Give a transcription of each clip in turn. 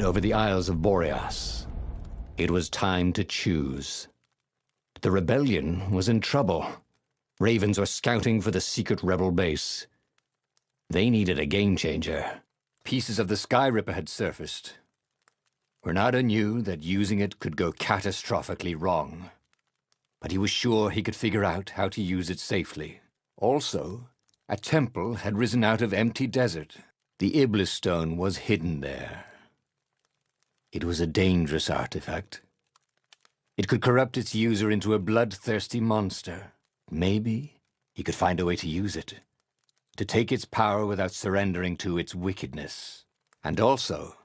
over the Isles of Boreas. It was time to choose. The rebellion was in trouble. Ravens were scouting for the secret rebel base. They needed a game-changer. Pieces of the Sky Ripper had surfaced. Renato knew that using it could go catastrophically wrong, but he was sure he could figure out how to use it safely. Also, a temple had risen out of empty desert. The Iblis stone was hidden there. It was a dangerous artifact. It could corrupt its user into a bloodthirsty monster. Maybe he could find a way to use it, to take its power without surrendering to its wickedness. And also,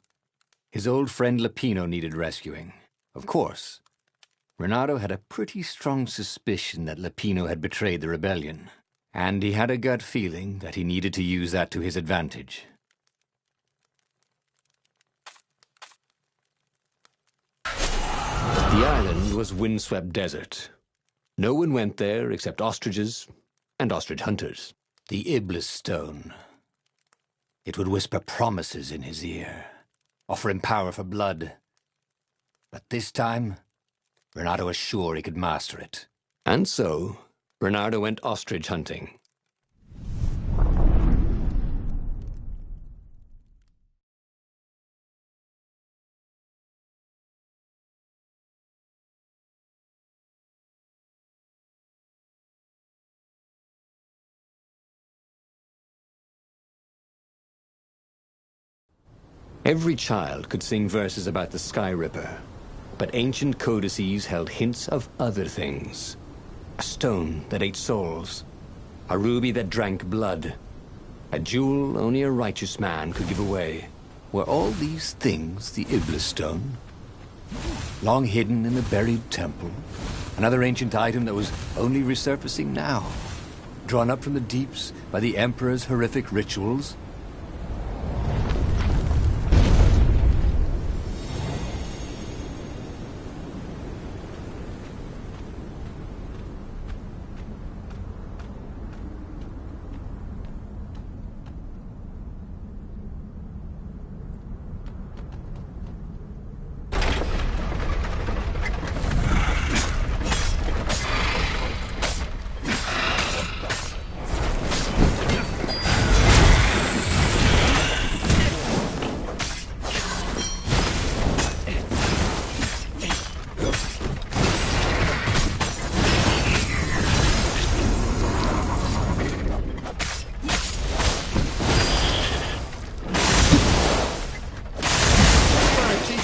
his old friend Lapino needed rescuing. Of course, Renato had a pretty strong suspicion that Lapino had betrayed the rebellion, and he had a gut feeling that he needed to use that to his advantage. The island was windswept desert. No one went there except ostriches and ostrich hunters. The Iblis stone. It would whisper promises in his ear, offer him power for blood. But this time, Renato was sure he could master it. And so, Renato went ostrich hunting. Every child could sing verses about the Sky Ripper, but ancient codices held hints of other things. A stone that ate souls, a ruby that drank blood, a jewel only a righteous man could give away. Were all these things the Iblis stone? Long hidden in a buried temple, another ancient item that was only resurfacing now, drawn up from the deeps by the Emperor's horrific rituals?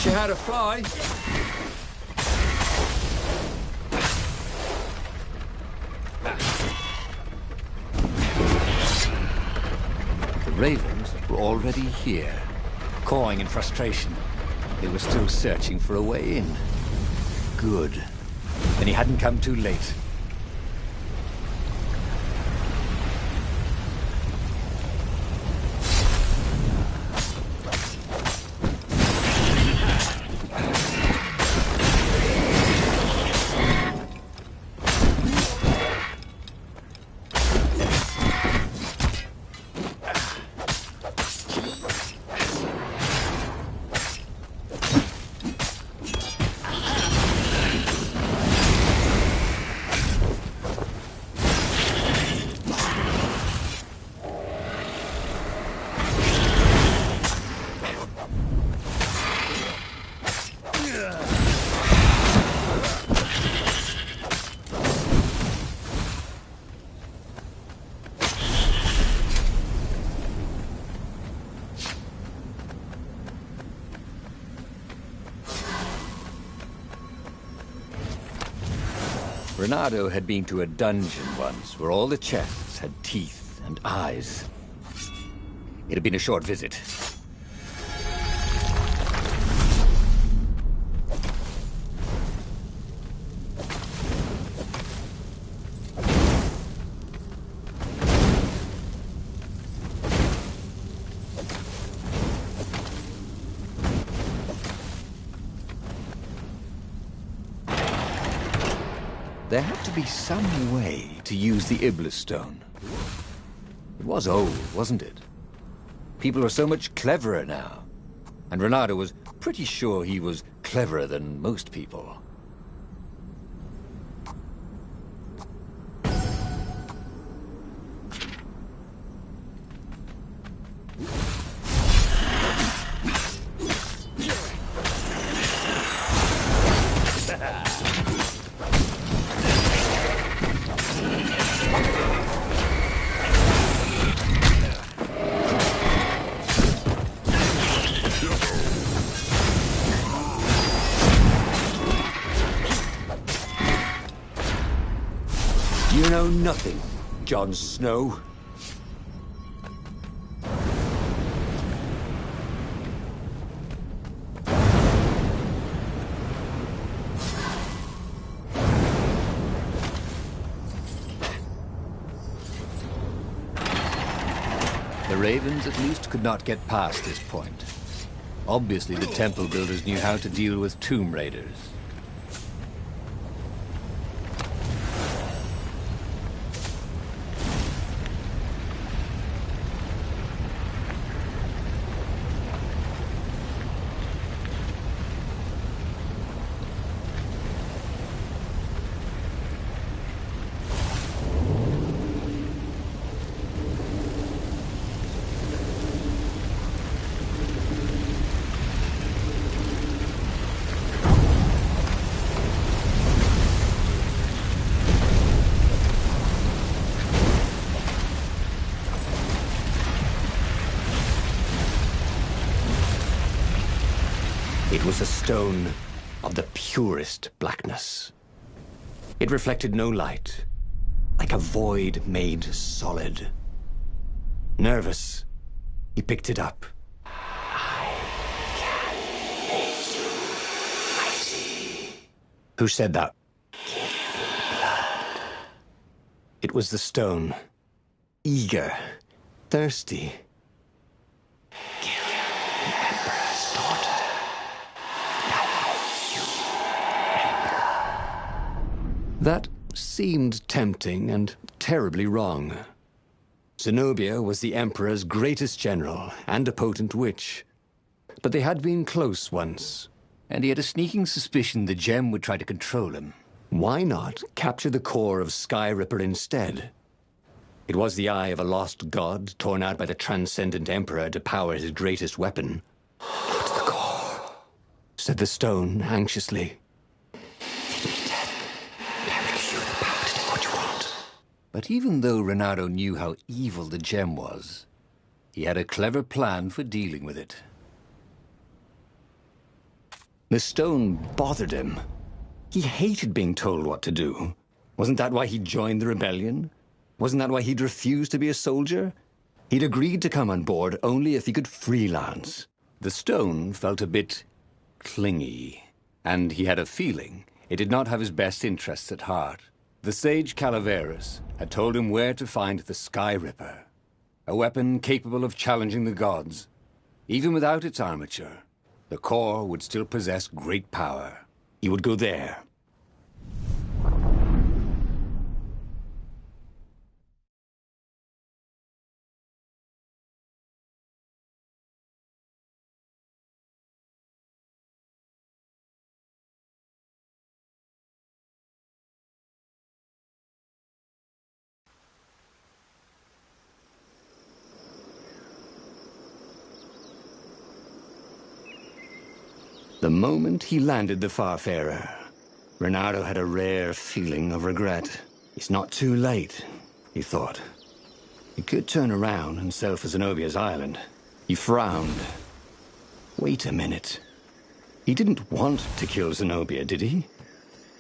How to fly. The ravens were already here, cawing in frustration. They were still searching for a way in. Good. Then he hadn't come too late. Renato had been to a dungeon once where all the chests had teeth and eyes. It had been a short visit. There had to be some way to use the Iblis stone. It was old, wasn't it? People are so much cleverer now. And Renato was pretty sure he was cleverer than most people. You know nothing, Jon Snow. The Ravens at least could not get past this point. Obviously, the temple builders knew how to deal with tomb raiders. It was a stone of the purest blackness. It reflected no light, like a void made solid. Nervous, he picked it up. I can make you mighty. Who said that? Give me blood. It was the stone. Eager, thirsty. Kill the Emperor's daughter. That seemed tempting and terribly wrong. Zenobia was the Emperor's greatest general and a potent witch. But they had been close once. And he had a sneaking suspicion the gem would try to control him. Why not capture the core of Sky Ripper instead? It was the eye of a lost god torn out by the transcendent Emperor to power his greatest weapon. "What's the core?" said the stone anxiously. But even though Renato knew how evil the gem was, he had a clever plan for dealing with it. The stone bothered him. He hated being told what to do. Wasn't that why he joined the rebellion? Wasn't that why he'd refused to be a soldier? He'd agreed to come on board only if he could freelance. The stone felt a bit clingy, and he had a feeling it did not have his best interests at heart. The sage Calaveras had told him where to find the Sky Ripper, a weapon capable of challenging the gods. Even without its armature, the core would still possess great power. He would go there. The moment he landed the Farfarer, Renato had a rare feeling of regret. It's not too late, he thought. He could turn around and sail for Zenobia's island. He frowned. Wait a minute. He didn't want to kill Zenobia, did he?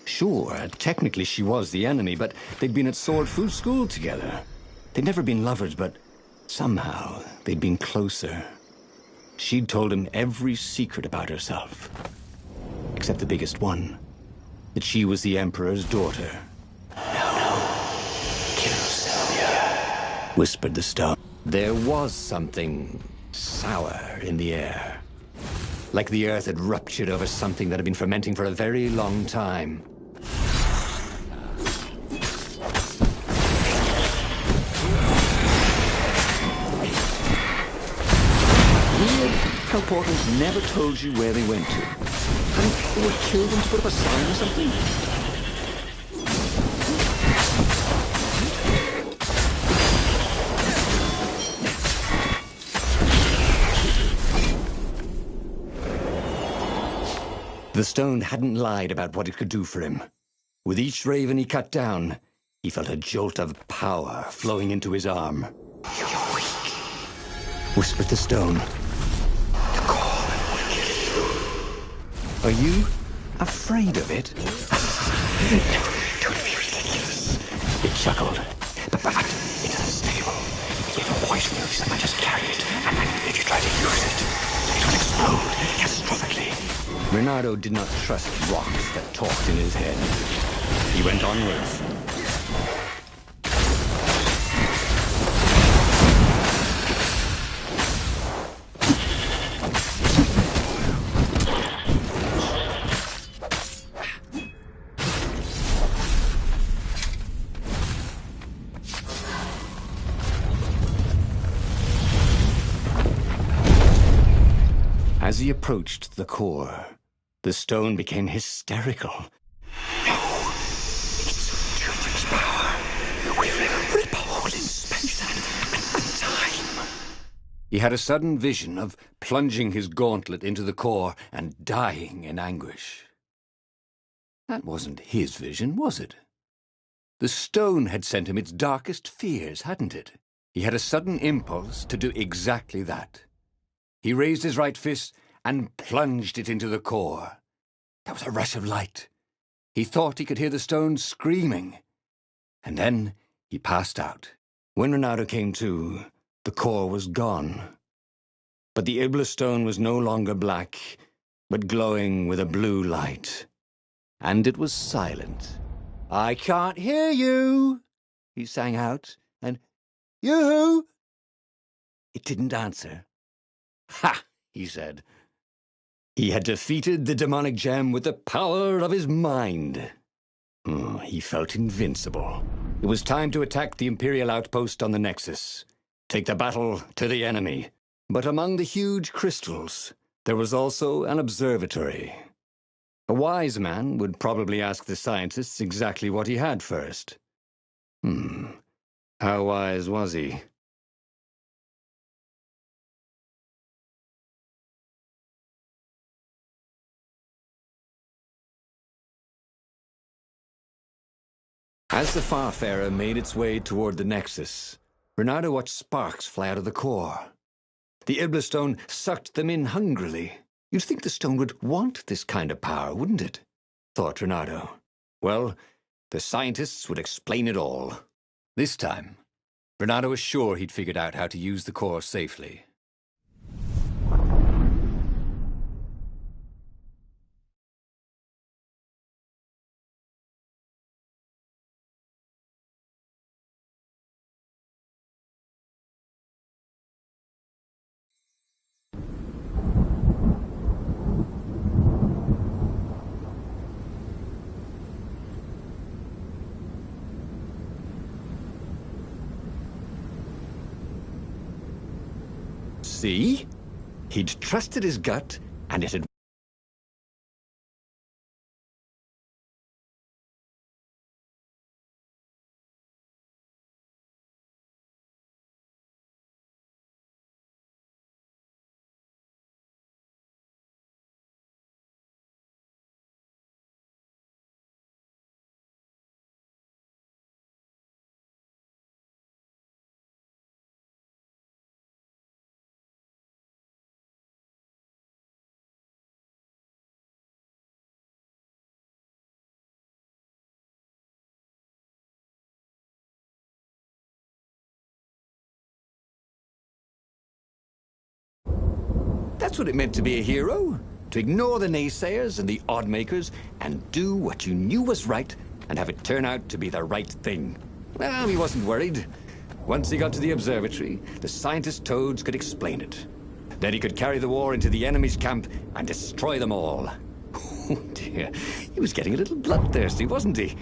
Sure, technically she was the enemy, but they'd been at Sword Food School together. They'd never been lovers, but somehow they'd been closer. She'd told him every secret about herself. Except the biggest one. That she was the Emperor's daughter. No. Kill Zenobia, whispered the stone. There was something sour in the air. Like the earth had ruptured over something that had been fermenting for a very long time. Weird how portals never told you where they went to? Hadn't they killed them to put up a sign or something? The stone hadn't lied about what it could do for him. With each raven he cut down, he felt a jolt of power flowing into his arm. "You're weak," whispered the stone. "The core will kill you." "Are you afraid of it?" "No, don't be ridiculous," it chuckled. But it's unstable. If a poison you, someone just carry it, and if you try to use it, it will explode catastrophically. Renato did not trust rocks that talked in his head. He went onwards. As he approached the core, the stone became hysterical. "No, it's too much power. We will rip a hole in space and time." He had a sudden vision of plunging his gauntlet into the core and dying in anguish. That wasn't his vision, was it? The stone had sent him its darkest fears, hadn't it? He had a sudden impulse to do exactly that. He raised his right fist and plunged it into the core. There was a rush of light. He thought he could hear the stone screaming. And then he passed out. When Renato came to, the core was gone. But the Iblis stone was no longer black, but glowing with a blue light. And it was silent. "I can't hear you," he sang out, and "Yoo-hoo!" It didn't answer. "Ha!" he said. He had defeated the demonic gem with the power of his mind. He felt invincible. It was time to attack the Imperial outpost on the Nexus. Take the battle to the enemy. But among the huge crystals, there was also an observatory. A wise man would probably ask the scientists exactly what he had first. How wise was he? As the Farfarer made its way toward the Nexus, Renato watched sparks fly out of the core. The Iblis stone sucked them in hungrily. You'd think the stone would want this kind of power, wouldn't it? Thought Renato. Well, the scientists would explain it all. This time, Renato was sure he'd figured out how to use the core safely. See? He'd trusted his gut, and it had... That's what it meant to be a hero. To ignore the naysayers and the odd-makers and do what you knew was right and have it turn out to be the right thing. Well, he wasn't worried. Once he got to the observatory, the scientist toads could explain it. Then he could carry the war into the enemy's camp and destroy them all. Oh dear, he was getting a little bloodthirsty, wasn't he?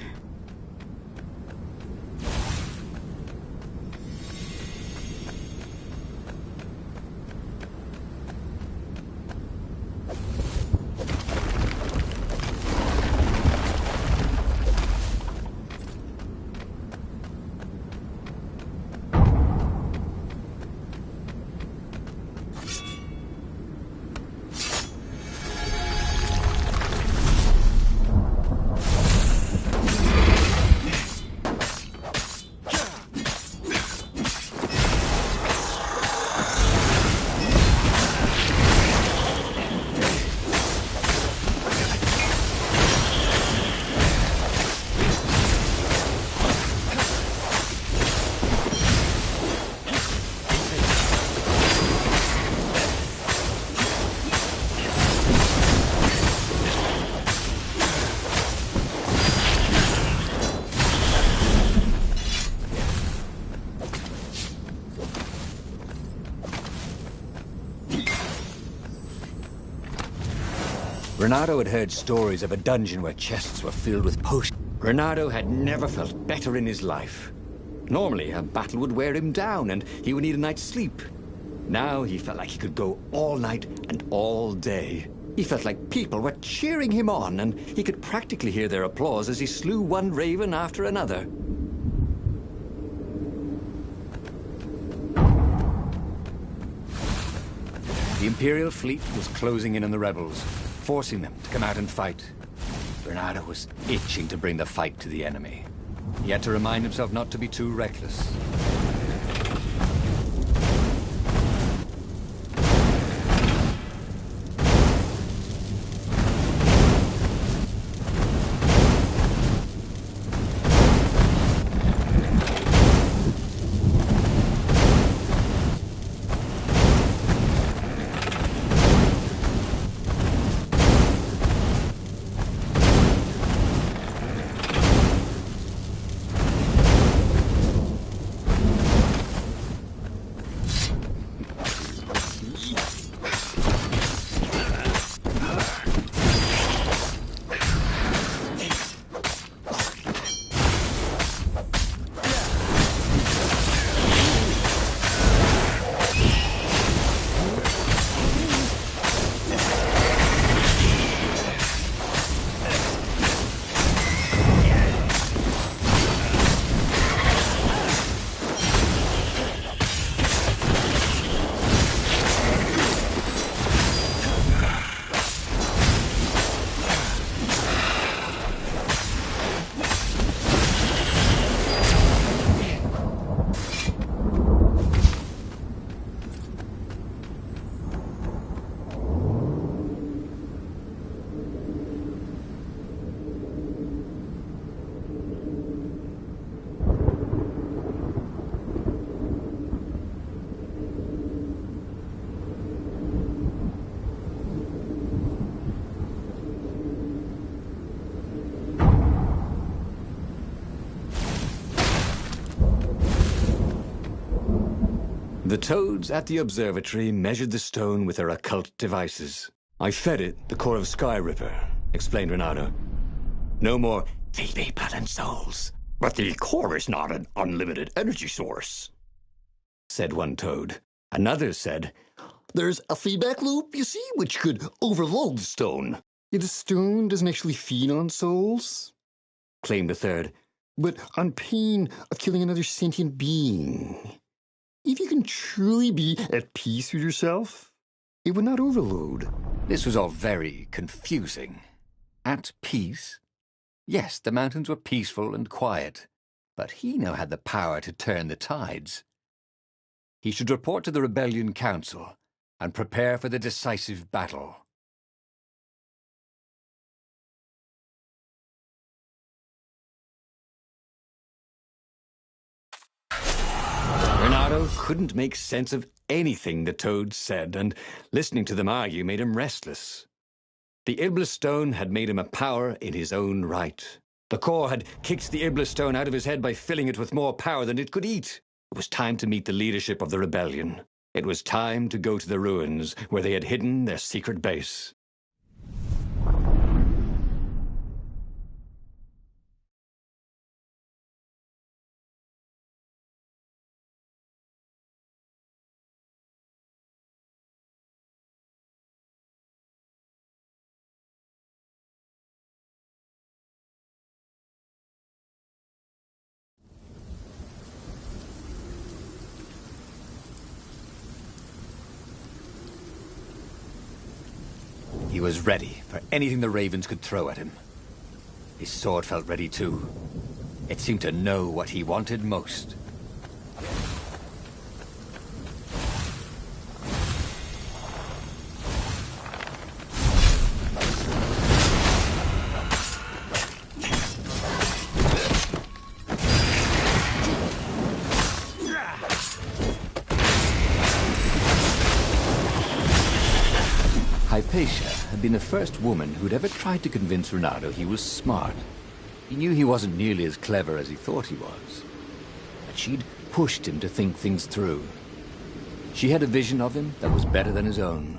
Renato had heard stories of a dungeon where chests were filled with potions. Renato had never felt better in his life. Normally, a battle would wear him down and he would need a night's sleep. Now he felt like he could go all night and all day. He felt like people were cheering him on, and he could practically hear their applause as he slew one raven after another. The Imperial fleet was closing in on the rebels, forcing them to come out and fight. Renato was itching to bring the fight to the enemy. He had to remind himself not to be too reckless. The toads at the observatory measured the stone with their occult devices. I fed it the core of Sky Ripper, explained Renato. No more feed me blood and souls. But the core is not an unlimited energy source, said one toad. Another said, there's a feedback loop, you see, which could overload the stone. Yet the stone doesn't actually feed on souls, claimed a third, but on pain of killing another sentient being. If you can truly be at peace with yourself, it would not overload. This was all very confusing. At peace? Yes, the mountains were peaceful and quiet, but he now had the power to turn the tides. He should report to the Rebellion Council and prepare for the decisive battle. Renato couldn't make sense of anything the toads said, and listening to them argue made him restless. The Iblis Stone had made him a power in his own right. The core had kicked the Iblis Stone out of his head by filling it with more power than it could eat. It was time to meet the leadership of the rebellion. It was time to go to the ruins where they had hidden their secret base. He was ready for anything the ravens could throw at him. His sword felt ready too. It seemed to know what he wanted most. Hypatia had been the first woman who'd ever tried to convince Renato he was smart. He knew he wasn't nearly as clever as he thought he was, but she'd pushed him to think things through. She had a vision of him that was better than his own.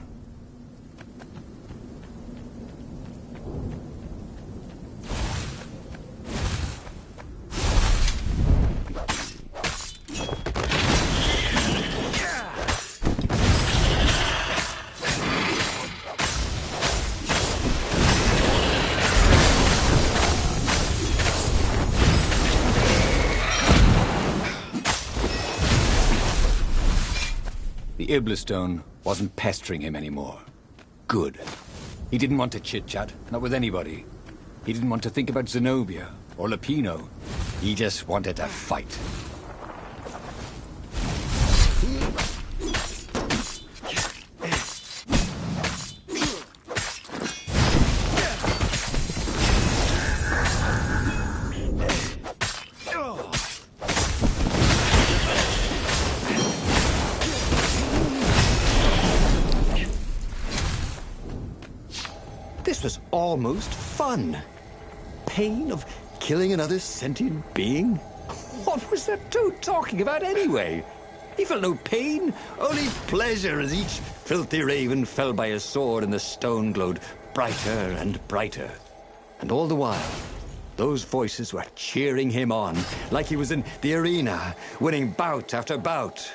The Iblistone wasn't pestering him anymore. Good. He didn't want to chit-chat, not with anybody. He didn't want to think about Zenobia or Lapino. He just wanted to fight. This was almost fun. Pain of killing another sentient being? What was that toad talking about anyway? He felt no pain, only pleasure as each filthy raven fell by his sword and the stone glowed brighter and brighter. And all the while, those voices were cheering him on, like he was in the arena, winning bout after bout.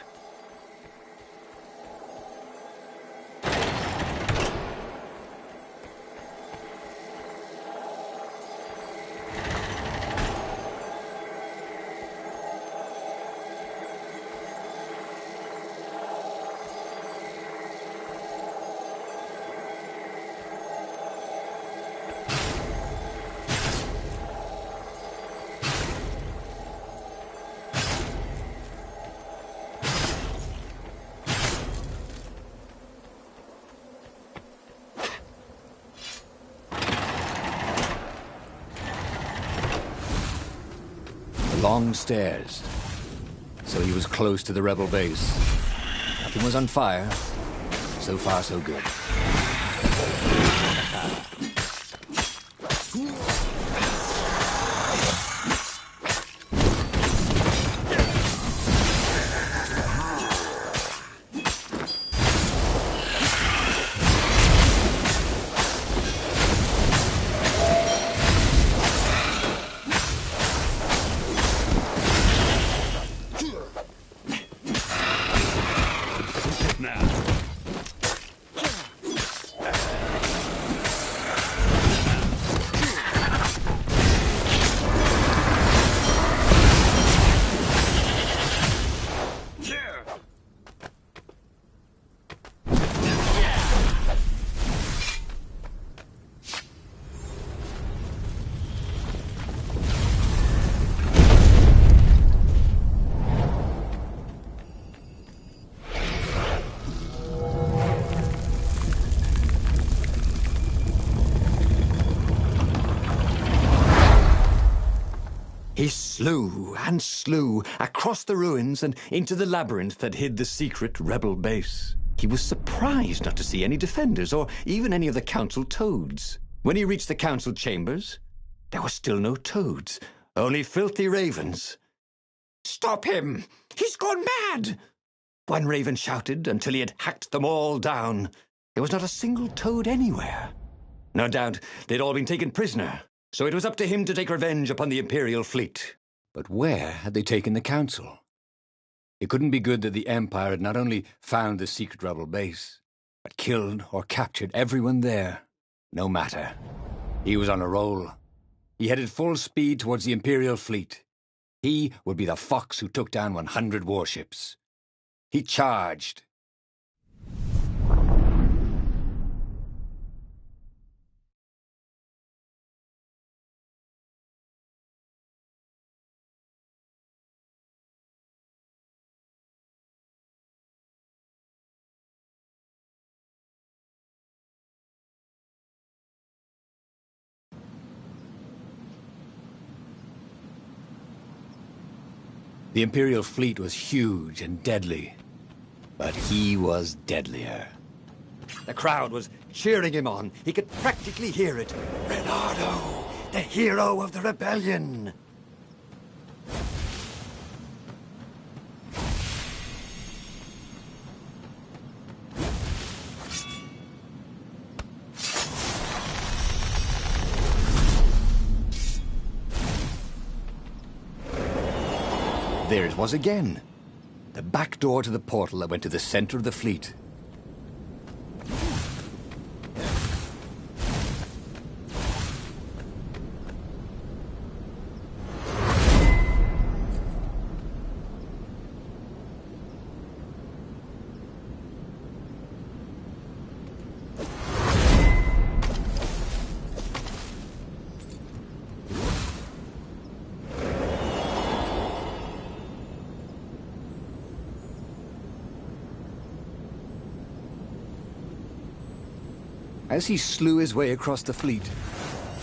Long stairs. So he was close to the rebel base. Nothing was on fire. So far, so good. He slew and slew across the ruins and into the labyrinth that hid the secret rebel base. He was surprised not to see any defenders or even any of the council toads. When he reached the council chambers, there were still no toads, only filthy ravens. "Stop him! He's gone mad!" one raven shouted until he had hacked them all down. There was not a single toad anywhere. No doubt they'd all been taken prisoner. So it was up to him to take revenge upon the Imperial fleet. But where had they taken the council? It couldn't be good that the Empire had not only found the secret rebel base, but killed or captured everyone there. No matter. He was on a roll. He headed full speed towards the Imperial fleet. He would be the fox who took down 100 warships. He charged. The Imperial fleet was huge and deadly, but he was deadlier. The crowd was cheering him on. He could practically hear it. "Reynardo, the hero of the rebellion!" There it was again. The back door to the portal that went to the center of the fleet. As he slew his way across the fleet,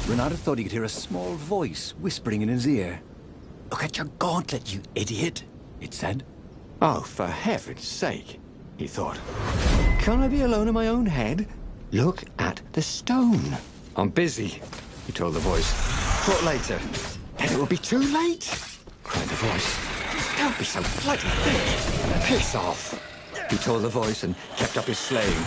Renato thought he could hear a small voice whispering in his ear. Look at your gauntlet, you idiot, it said. Oh, for heaven's sake, he thought. Can't I be alone in my own head? Look at the stone. I'm busy, he told the voice. Talk later. Then it will be too late, Cried the voice. Don't be so bloody thick. Piss off, he told the voice and kept up his slaying.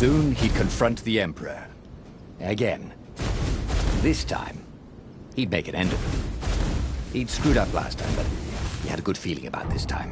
Soon he'd confront the Emperor. Again. This time, he'd make an end of it. He'd screwed up last time, but he had a good feeling about this time.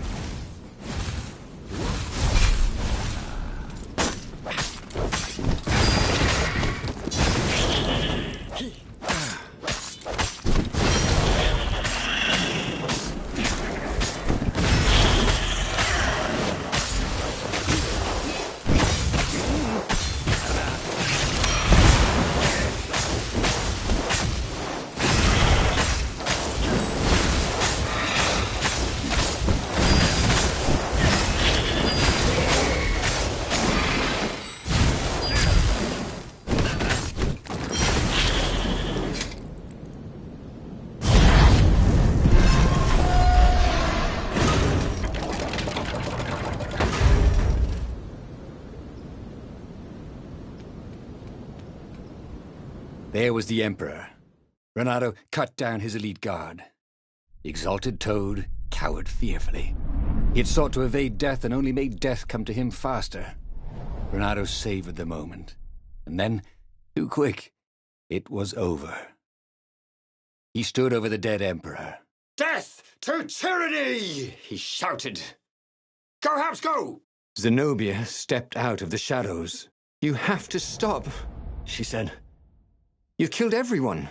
There was the Emperor. Renato cut down his elite guard. The exalted Toad cowered fearfully. He had sought to evade death and only made death come to him faster. Renato savored the moment. And then, too quick, it was over. He stood over the dead Emperor. Death to tyranny, he shouted. Go, Habs, go! Zenobia stepped out of the shadows. You have to stop, she said. You've killed everyone.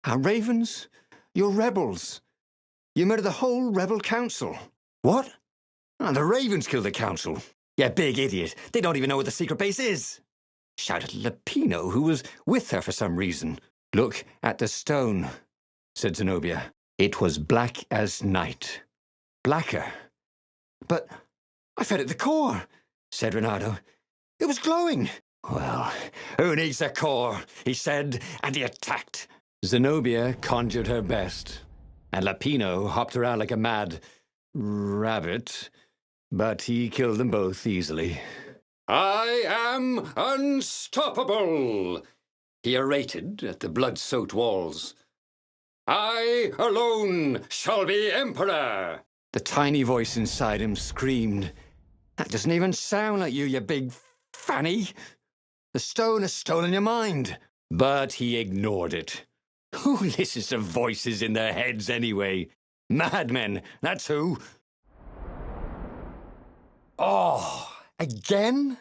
Our ravens, your rebels. You murdered the whole rebel council. What? Oh, the ravens killed the council. You big idiot. They don't even know what the secret base is. Shouted Lapino, who was with her for some reason. Look at the stone, said Zenobia. It was black as night. Blacker. But I fed it the core, said Renato. It was glowing. Well, who needs a core? He said, and he attacked. Zenobia conjured her best, and Lapino hopped around like a mad rabbit, but he killed them both easily. I am unstoppable, he orated at the blood-soaked walls. I alone shall be emperor. The tiny voice inside him screamed, That doesn't even sound like you big fanny. The stone has stolen your mind. But he ignored it. Who listens to voices in their heads anyway? Madmen, that's who. Oh, again?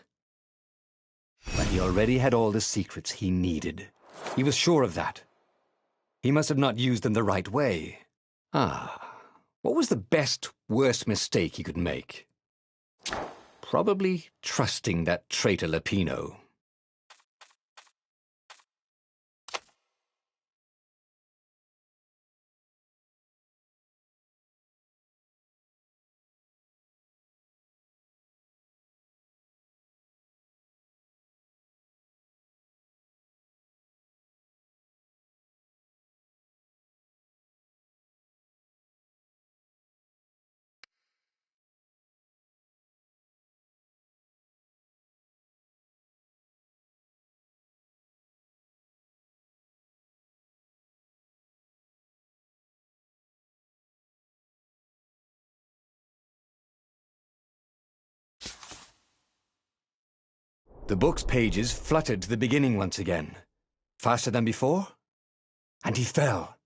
But he already had all the secrets he needed. He was sure of that. He must have not used them the right way. What was the best, worst mistake he could make? Probably trusting that traitor Lapino. The book's pages fluttered to the beginning once again. Faster than before? And he fell.